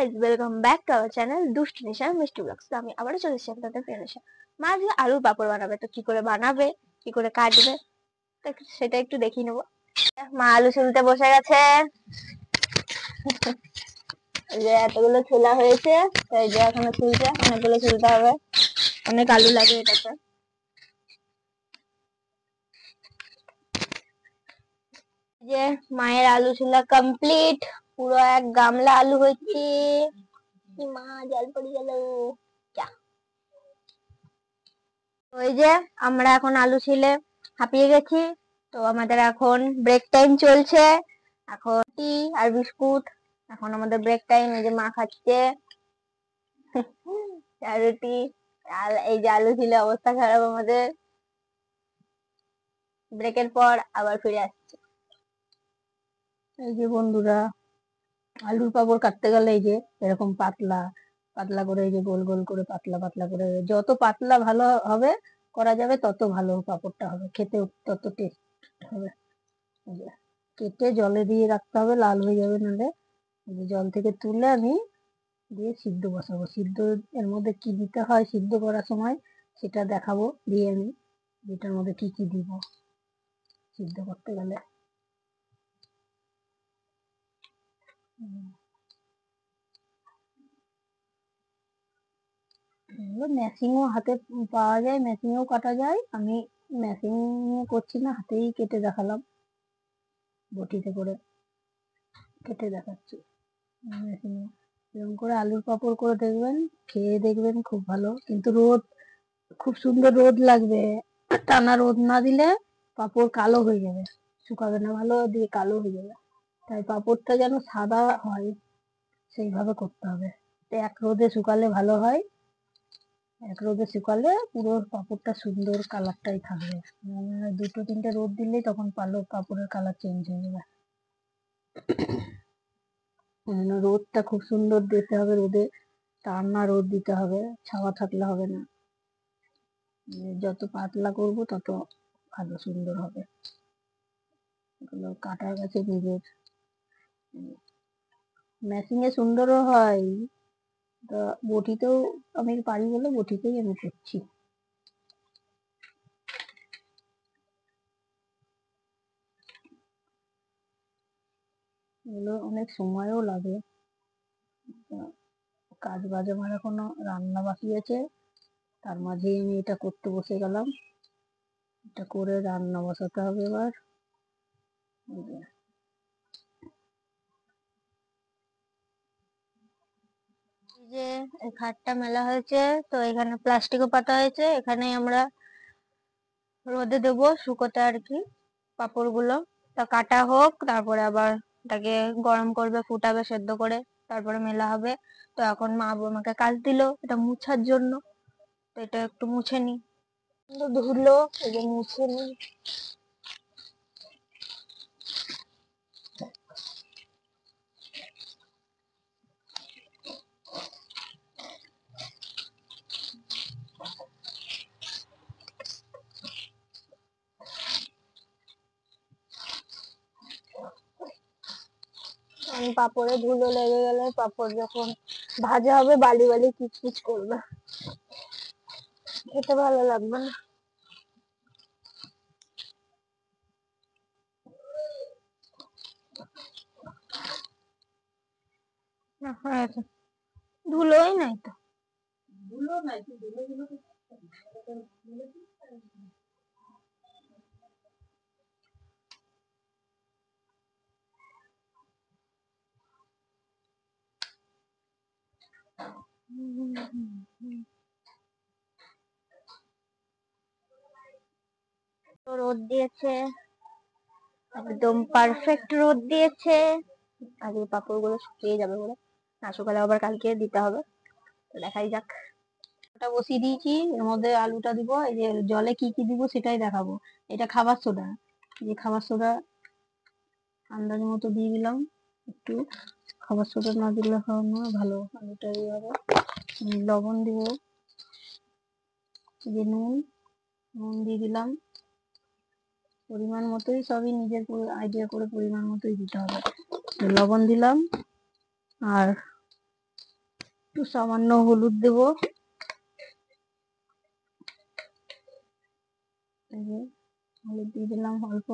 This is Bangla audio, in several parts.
Guys, welcome back to our channel দুষ্টু নিশা মিষ্টি ব্লগস। তো আমি আবারও চলে এসেছি আপনাদের প্রিয় নিশা। মা আজকে আলুর পাঁপড় বানাবে, তো কি করে বানাবে, কি করে কাটবে, সেটা একটু দেখিয়ে নেবো। মা আলু ছুলতে বসে গেছে। এই যে এতগুলো ছোলা হয়েছে, তো এই যে এখনো ছুলছে, অনেকগুলো ছুলতে হবে, অনেক আলু লাগে এটাতে। যে মায়ের আলু ছোলা কমপ্লিট, পুরো এক গামলা আলু হয়েছে। মা জল পড়ে গেল। ওই যে আমরা এখন আলু ছিলে হাঁপিয়ে গেছি, তো আমাদের এখন ব্রেক টাইম চলছে। এখন টি আর বিস্কুট, এখন আমাদের ব্রেক টাইম। এই যে মা খাচ্ছে আর রুটি। এই যে আলু ছিলে অবস্থা খারাপ আমাদের। ব্রেকের পর আবার ফিরে আসছে। এই যে বন্ধুরা, আলুর পাঁপড় কাটতে গেলে এই যে এরকম পাতলা পাতলা করে, এই যে গোল গোল করে পাতলা পাতলা করে, যত পাতলা ভালো হবে করা যাবে তত ভালো পাঁপড়টা হবে, খেতে তত টেস্ট হবে। এই যে কেটে জলে দিয়ে রাখতে হবে, লাল হয়ে যাবে নাহলে। এই যে জল থেকে তুলে আমি দিয়ে সিদ্ধ বসাবো। সিদ্ধ এর মধ্যে কি দিতে হয় সিদ্ধ করার সময় সেটা দেখাবো দিয়ে আমি, যেটার মধ্যে কি কি দিব সিদ্ধ করতে গেলে। মেশিনও হাতে পাওয়া যায়, মেশিনেও কাটা যায়। আমি মেশিন নিয়ে করছি না, হাতেই কেটে দেখালাম, বটিতে করে কেটে দেখাচ্ছি মেশিনে। এরকম করে আলুর পাঁপড় করে দেখবেন, খেয়ে দেখবেন, খুব ভালো। কিন্তু রোদ, খুব সুন্দর রোদ লাগবে, টানা রোদ না দিলে পাঁপড় কালো হয়ে যাবে, শুকাবে না ভালো, দিয়ে কালো হয়ে যাবে। তাই পাঁপড়টা যেন সাদা হয় সেইভাবে করতে হবে। তো এক রোদে শুকালে ভালো হয়, এক রোদে শুকালে পুরো পাঁপড়টা সুন্দর কালারটাই থাকবে। দুটো তিনটে রোদ দিলেই তখন পাঁপড়ের কালার চেঞ্জ হয়ে যাবে। রোদটা খুব সুন্দর দিতে হবে, রোদে টানা রোদ দিতে হবে, ছাওয়া থাকলে হবে না। যত পাতলা করব তত ভালো সুন্দর হবে। এগুলো কাটার কাছে নিজের। মেশিনে সুন্দরও হয়, তো বটিতেও আমি পারি বলে বটিতেই আমি করছি। এগুলো অনেক সময়ও লাগে। কাজ বাজ আমার এখনো রান্না বাকি আছে, তার মাঝেই আমি এটা করতে বসে গেলাম। এটা করে রান্না বসাতে হবে এবার। এই যে এই খাটটা মেলা হয়েছে, তো এখানে প্লাস্টিকও পাতা হয়েছে, এখানে আমরা রোদে দেবো শুকোতে আর কি পাঁপড় গুলো। তা কাটা হোক, তারপরে আবার এটাকে গরম করবে, ফুটাবে সেদ্ধ করে, তারপরে মেলা হবে। তো এখন মা আমাকে কাজ দিল এটা মুছার জন্য, তো এটা একটু মুছে নি। ধুলো, এই যে মুছে নি। পাঁপড়ে ধুলো লেগে গেলে পাঁপড় যখন ভাজা হবে বালি বালি কিচকিচ করবে, খেতে ভালো লাগবে না। হয়েছে, ধুলোই নাই তো। ধুলো নাই, ধুলো গুলো তো রোদ দিয়েছে, একদম পারফেক্ট রোদ দিয়েছে। আজ এই পাঁপড় গুলো শুকিয়ে যাবে বলে, না শুকালে আবার কালকে দিতে হবে, তো দেখাই যাক। ওটা বসিয়ে দিয়েছি, এর মধ্যে আলুটা দিব। এই যে জলে কি কি দিব সেটাই দেখাবো। এটা খাবার সোডা, এই যে খাবার সোডা আন্দাজ মতো দিয়ে দিলাম একটু। খাবার সোডা না দিলে হয় না, ভালো আলুটা ইয়ে হবে। লবণ দিব, এই যে নুন, নুন দিয়ে দিলাম পরিমাণ মতোই, সবই নিজের আইডিয়া করে পরিমাণ মতোই দিতে হবে। লবণ দিলাম, আর একটু সামান্য হলুদ দেব, হলুদ দিয়ে দিলাম অল্প।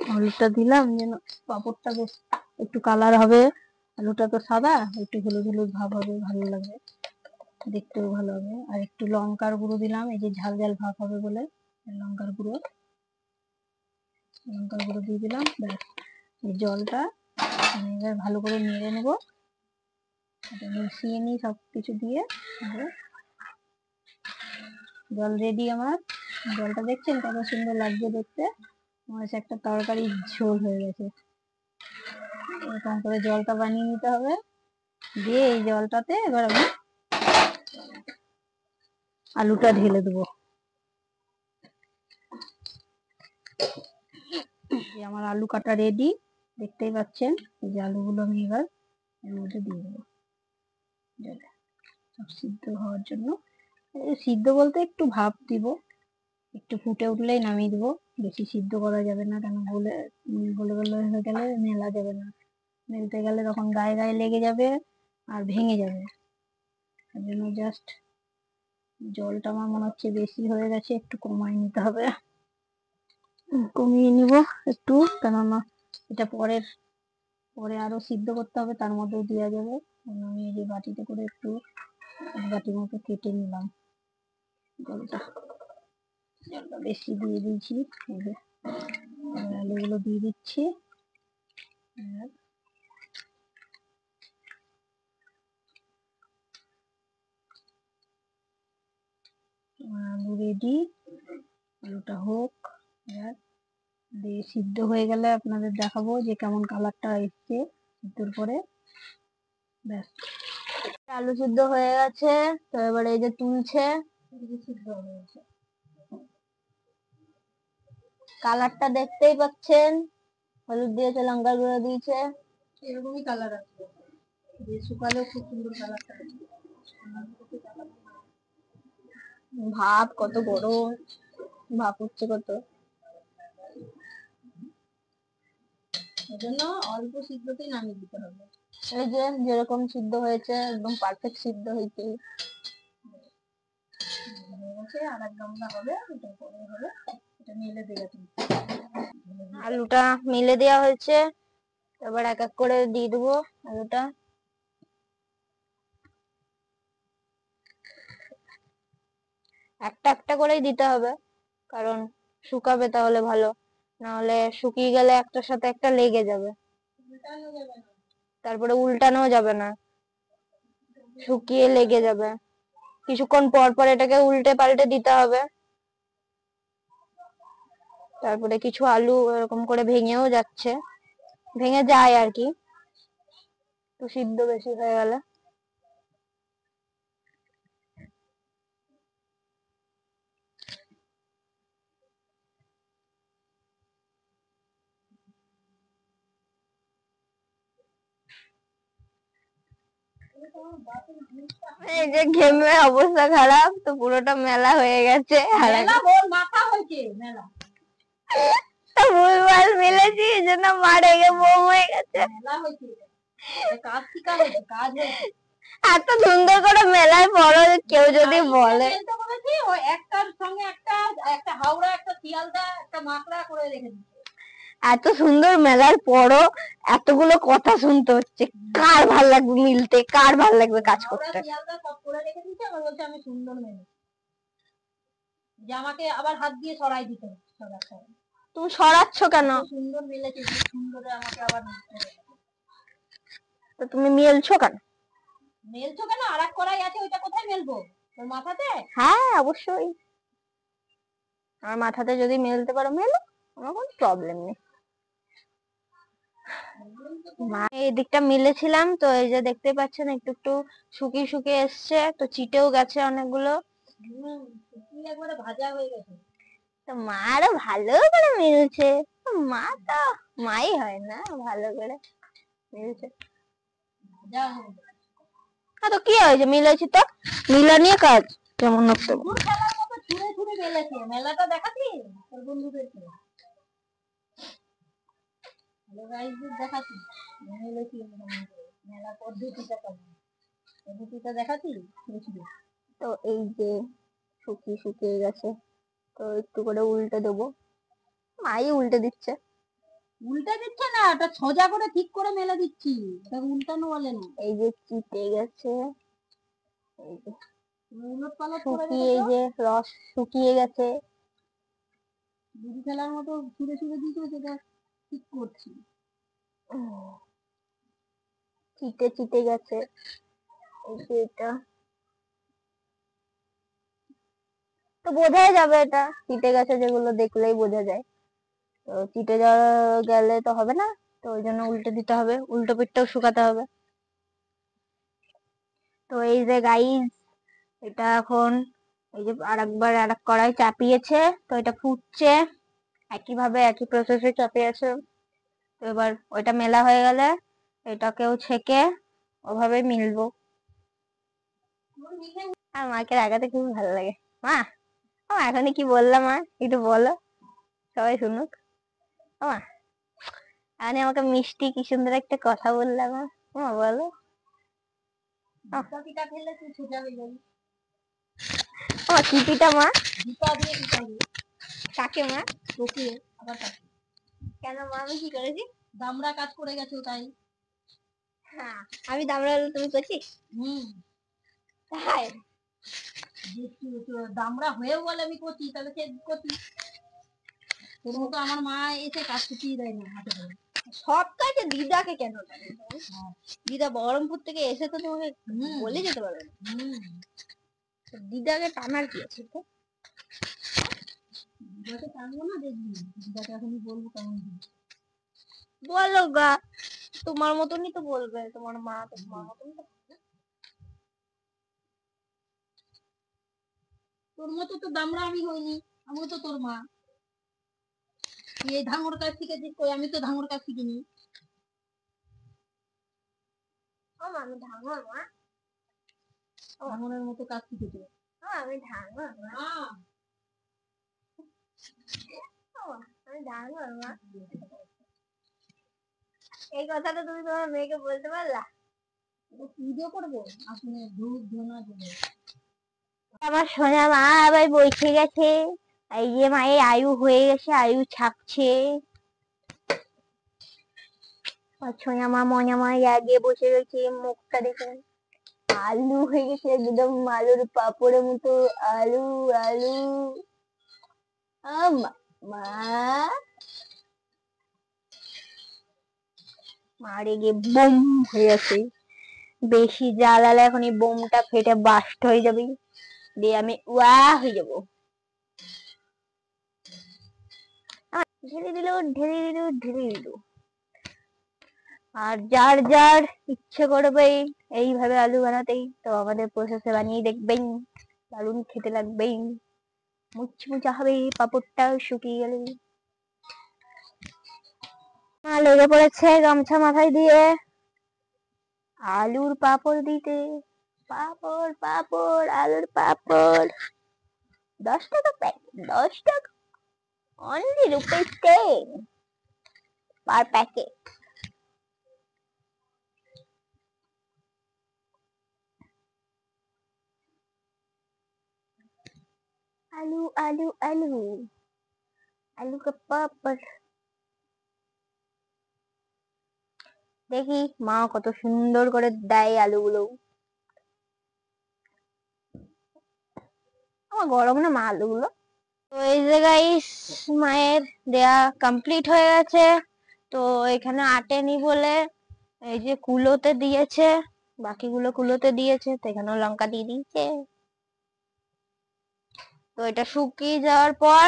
হলুদটা দিলাম যেন পাঁপড়টা বেশ একটু কালার হবে। আলুটা তো সাদা, একটু হলুদ হলুদ ভাব হবে, ভালো লাগবে, দেখতেও ভালো হবে। আর একটু লঙ্কার গুঁড়ো দিলাম, এই যে ঝাল ঝাল ভাব হবে বলে লঙ্কার গুঁড়ো দিয়ে দিলাম। ব্যাস, এই জলটা আমি এবার ভালো করে নেড়ে নেবো, মিশিয়ে নিই সব কিছু দিয়ে। জল রেডি আমার। জলটা দেখছেন কত সুন্দর লাগছে দেখতে, মনে হচ্ছে একটা তরকারি ঝোল হয়ে গেছে। এরকম করে জলটা বানিয়ে নিতে হবে। দিয়ে এই জলটাতে এবার আমি আলুটা ঢেলে দেবো। আমার আলু কাটা রেডি, দেখতেই পাচ্ছেন। এই যে আলুগুলো আমি এবার এর মধ্যে দিয়ে দেবো, সব সিদ্ধ হওয়ার জন্য। সিদ্ধ বলতে একটু ভাপ দিব, একটু ফুটে উঠলেই নামিয়ে দেবো। বেশি সিদ্ধ করা যাবে না, কেন গলে গলে গলে হয়ে গেলে মেলা যাবে না। মেলতে গেলে তখন গায়ে গায়ে লেগে যাবে আর ভেঙে যাবে। তার জন্য জাস্ট, জলটা আমার মনে হচ্ছে বেশি হয়ে গেছে, একটু কমায় নিতে হবে। কমিয়ে নিব একটু, কেননা এটা পরে আরো সিদ্ধ করতে হবে, তার মধ্যেও দেওয়া যাবে। আমি এই যে বাটিতে করে একটু বাটির মতো কেটে নিলাম জলটা বেশি দিয়ে দিয়েছি। আলুগুলো দিয়ে দিচ্ছি, আলু রেডি। আলুটা হোক, দিয়ে সিদ্ধ হয়ে গেলে আপনাদের দেখাবো যে কেমন কালারটা এসছে সিদ্ধর পরে। ব্যাস, আলু সিদ্ধ হয়ে গেছে, তো এবারে এই যে তুলছে। সিদ্ধ হয়ে গেছে, কালারটা দেখতেই পাচ্ছেন, হলুদ দিয়েছে, লঙ্কার গুঁড়ো দিয়েছে। এরকমই কালার আসবে, দিয়ে শুকালেও খুব সুন্দর কালারটা আসবে। ভাপ কত গরম, ভাপ উঠছে কত। এজন্য অল্প সিদ্ধতেই নামিয়ে দিতে হবে। এই যে যেরকম সিদ্ধ হয়েছে, একদম পারফেক্ট সিদ্ধ হয়েছে। আর এক গামলা হবে, ওটা পরে হবে, এটা মেলে দেবে তুমি। আলুটা মিলে দেওয়া হয়েছে, এবার এক এক করে দিয়ে দেবো আলুটা। একটা একটা করেই দিতে হবে, কারণ শুকাবে তাহলে ভালো, না হলে শুকিয়ে গেলে একটার সাথে একটা লেগে যাবে, তারপরে উল্টানো যাবে না, শুকিয়ে লেগে যাবে। কিছুক্ষণ পর পর এটাকে উল্টে পাল্টে দিতে হবে। তারপরে কিছু আলু এরকম করে ভেঙেও যাচ্ছে, ভেঙে যায় আর কি, তো সিদ্ধ বেশি হয়ে গেলে। এই যে ঘেমে অবস্থা খারাপ, তো পুরোটা মেলা হয়ে গেছে। মাথা হয়েছে মেলা, তো ভুলভাল মিলেছি, এই জন্য মা রেগে বোম হয়ে গেছে। মেলা হয়েছে, কাজ শিখা হয়েছে, কাজ হয়েছে। এত সুন্দর করে মেলায় পড়ো, কেউ যদি বলে। একটার সঙ্গে একটা, একটা হাওড়া, একটা শিয়ালদা, একটা মাকড়া করে রেখে দিচ্ছে। এত সুন্দর মেলার পরও এতগুলো কথা শুনতে হচ্ছে, কার ভাল লাগবে মিলতে, কার ভাল লাগবে কাজ করতে। শিয়ালদা সব করে রেখে দিচ্ছে, আবার বলছে আমি সুন্দর মেলে, যে আমাকে আবার হাত দিয়ে সরাই দিতে হচ্ছে সব একটা। তুমি সরাচ্ছ কেন? সুন্দর মেলেছে, সুন্দরে আমাকে আবার তো তুমি মেলছো কেন? মেলছো কেন? আর এক কড়াই আছে, ওইটা কোথায় মেলবো? তোর মাথাতে? হ্যাঁ অবশ্যই, আমার মাথাতে যদি মেলতে পারো মেলো, আমার কোনো প্রবলেম নেই। এই দিকটা মিলেছিলাম, তো এই যে দেখতে পাচ্ছেন একটু একটু শুকিয়ে শুকিয়ে এসছে, তো চিটেও গেছে অনেকগুলো। একবারে ভাজা হয়ে গেছে। তো মা আরো ভালো করে মিলছে, মা তো মাই হয় না, ভালো করে মিলছে। তো কি হয়েছে, মিলেছি তো, মিলা নিয়ে কাজ কেমন লাগছে। ছুঁড়ে ছুঁড়ে মেলেছে, মেলাটা দেখাচ্ছি তোর বন্ধুদেরকে। দেখাচ্ছি মেলা পদ্ধতিটা কেমন, পদ্ধতিটা দেখাচ্ছি। তো এই যে শুকিয়ে শুকিয়ে গেছে, তো একটু করে উল্টে দেবো। মাই উল্টে দিচ্ছে। উল্টে দিচ্ছে না, ওটা সোজা করে ঠিক করে মেলে দিচ্ছি, ওটাকে উল্টানো বলে না। এই যে চিটে গেছে, এই যে উলট পালট করে শুকিয়ে, এই যে রস শুকিয়ে গেছে, দুধ খেলার মতো ছুঁড়ে ছুঁড়ে দিয়েছে, সেটা ঠিক করছি। চিটে চিটে গেছে, এই যে এটা তো বোঝাই যাবে, এটা চিটে গেছে, যেগুলো দেখলেই বোঝা যায়। তো চিটে যাওয়া গেলে তো হবে না, তো ওই জন্য উল্টে দিতে হবে, উল্টো পিঠটাও শুকাতে হবে। তো এই যে গাইস, এটা এখন এই যে আরেকবার আরেক কড়াই চাপিয়েছে, তো এটা ফুটছে, একই ভাবে একই প্রসেসে চাপিয়েছে। তো এবার ওইটা মেলা হয়ে গেলে এটাকেও ছেঁকে ওভাবে মিলবো। আর মাকে রাগাতে খুব ভালো লাগে। মা, ও এখনই কি বললাম মা, একটু বলো, সবাই শুনুক। ও মা, আমি আমাকে মিষ্টি কি সুন্দর একটা কথা বললাম মা, মা বলো। পিঠা খেলে তুই সোজা হয়ে যাবি। ও কি পিঠা মা? জুতা দিয়ে পিঠাবি। কাকে মা? তোকে। আবার কাকে? কেন মা, আমি কি করেছি? দামড়া কাজ করে গেছো তাই। হ্যাঁ, আমি দামড়া হলে তুমি করছিস? তাই দামড়া হয়েও বলে আমি করছি, তাহলে সে করছি। তোর মতো আমার মা এসে কাজ শিখিয়ে দেয় না হাতে ধরে। সব কাজে দিদাকে কেন টানে? দিদা বহরমপুর থেকে এসে তো তোমাকে বলে যেতে পারবে না। দিদাকে টানার কি আছে? তো দিদাকে টানবো না, দেখবি দিদাকে এখনই বলবো কেমন। বলো গা, তোমার মতনই তো বলবে, তোমার মা তো তোমার মতনই তো। তোর মতো তো দামড়া আমি হইনি, আমিও তো তোর মা। তুই এই ধাঙ্গর কাছ থেকে কই, আমি তো ধাঙ্গর কাছ শিখিনি। ও মা, আমি ধাঙ্গর মা, ধাঙ্গরের মতো কাজ শিখেছে। আমি ধাঙ্গর মা, আমি ধাঙ্গর মা। এই কথাটা তুমি তোমার মেয়েকে বলতে পারলা? ভিডিও করবো, আসলে ধূপ ধুনা দেবো। আমার সোনা মা আবার বসে গেছে, এই যে মায়ের আয়ু হয়ে গেছে, আয়ু ছাপছে। সোনা মা মনে মনে আগে বসে গেছে, মুখটা দেখে আলু হয়ে গেছে, একদম আলুর পাপড়ের মতো। আলু আলু। মা, মারে গিয়ে বোম হয়ে গেছে। বেশি জ্বালালে এখন এই বোমটা ফেটে বাস্ট হয়ে যাবে, দিয়ে আমি ওয়া হয়ে যাবো। ঢেলে দিল, ঢেলে দিল, ঢেলে দিল। আর যার যার ইচ্ছে করবে এইভাবে আলু বানাতেই, তো আমাদের প্রসেসে বানিয়ে দেখবেন, দারুণ খেতে লাগবে, মুচমুচা হবে, পাপড়টা শুকিয়ে গেলে। লেগে পড়েছে গামছা মাথায় দিয়ে আলুর পাপড় দিতে। পাপড় পাপড়, আলুর পাপড় 10 টাকা প্যাকেট, 10 টাকা, অনলি ₹10 পার প্যাকেট। আলু আলু আলু, আলু কা পাপড়। দেখি মা কত সুন্দর করে দেয় আলুগুলো। আমার গরম না মা আলুগুলো। তো এই যে গাইস, মায়ের দেয়া কমপ্লিট হয়ে গেছে। তো এখানে আটেনি বলে এই যে কুলোতে দিয়েছে, বাকিগুলো কুলোতে দিয়েছে, তো এখানেও লঙ্কা দিয়ে দিয়েছে। তো এটা শুকিয়ে যাওয়ার পর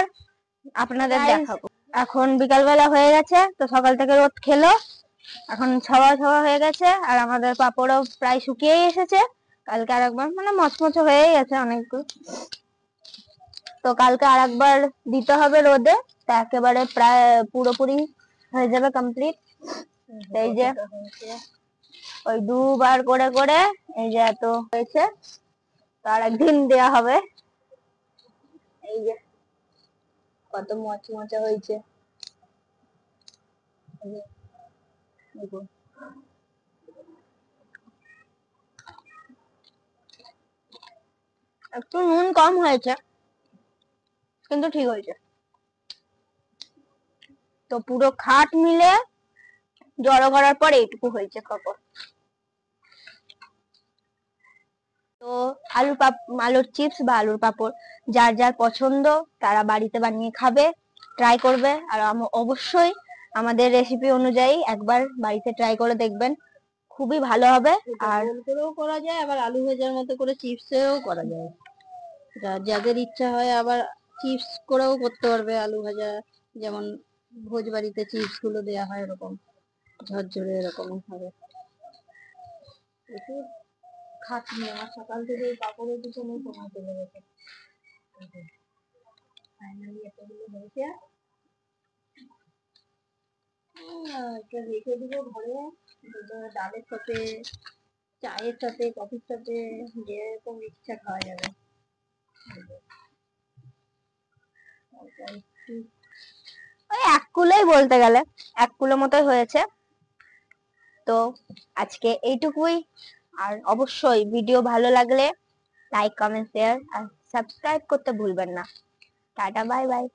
আপনাদের দেখাবো। এখন বিকালবেলা হয়ে গেছে, তো সকাল থেকে রোদ খেলো, এখন ছাওয়া ছাওয়া হয়ে গেছে, আর আমাদের পাপড়ও প্রায় শুকিয়েই এসেছে। কালকে আরেকবার মানে মচমচে হয়ে গেছে অনেকগুলো, তো কালকে আরেকবার দিতে হবে রোদে, তা একেবারে প্রায় পুরোপুরি হয়ে যাবে কমপ্লিট। এই যে ওই দুবার করে করে এই যে এত হয়েছে, তো আর একদিন দেয়া হবে। এই যে কত মচমচে হয়েছে। দেখুন একটু নুন কম হয়েছে, কিন্তু ঠিক হয়েছে। তো পুরো খাট মিলে জড়ো করার পর এইটুকু হয়েছে পাঁপড়। তো আলুর চিপস বা আলুর পাঁপড় যার যার পছন্দ তারা বাড়িতে বানিয়ে খাবে, ট্রাই করবে। আর অবশ্যই আমাদের রেসিপি অনুযায়ী একবার বাড়িতে ট্রাই করে দেখবেন, খুবই ভালো হবে। আর গোল করেও করা যায়, আবার আলু ভাজার মতো করে চিপসেও করা যায়। যাদের ইচ্ছা হয় আবার চিপস করেও করতে পারবে আলু ভাজা, যেমন ভোজ বাড়িতে চিপস গুলো দেওয়া হয় এরকম ঝরঝরে এরকম হবে। প্রচুর খাটনি, আমার সকাল থেকে এই পাপড়ের পিছনে সময় চলে গেছে। ফাইনালি এতগুলো হয়েছে, এটা রেখে দিব ঘরে, ডালের সাথে, চায়ের সাথে, কফির সাথে, যেরকম ইচ্ছা খাওয়া যাবে। ওই এক কুলোই বলতে গেলে, এক কুলো মতোই হয়েছে। তো আজকে এইটুকুই। আর অবশ্যই ভিডিও ভালো লাগলে লাইক, কমেন্ট, শেয়ার আর সাবস্ক্রাইব করতে ভুলবেন না। Tata, bye bye.